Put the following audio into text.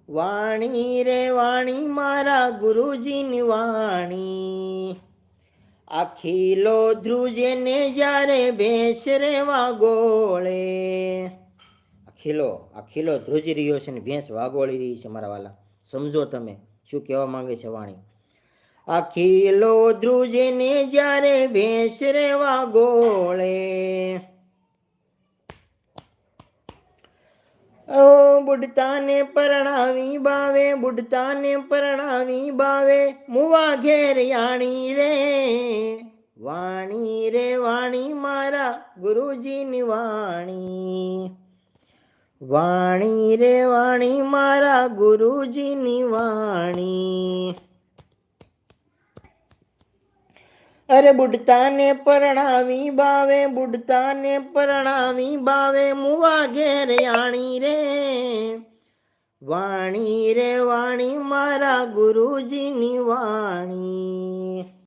વાણી રે વાણી મારા ગુરુજીની વાણી, અખિલો ધ્રુજે ને જ્યારે ભેંસ રે વાગોળે. અખિલો ધ્રુજી રહ્યો છે ને ભેંસ વાગોળી રહી છે. મારા વાલા સમજો તમે શું કહેવા માંગે છે વાણી. અખિલો ધ્રુજે ને જ્યારે ભેંસ રે વાગોળે, ઓ બુડતાને પરણાવી બાવે, બુડતાને પરણાવી બાવે, મુવા ઘેર યાણી રે. વાણી રે વાણી મારા ગુરુજીની વાણી, વાણી રે વાણી મારા ગુરુજીની વાણી. અરે બુડતાને પરણાવી બાવે, બુડતાને પરણાવી બાવે, મુવા ઘેર યાણી રે. વાણી રે વાણી મારા ગુરુજીની વાણી.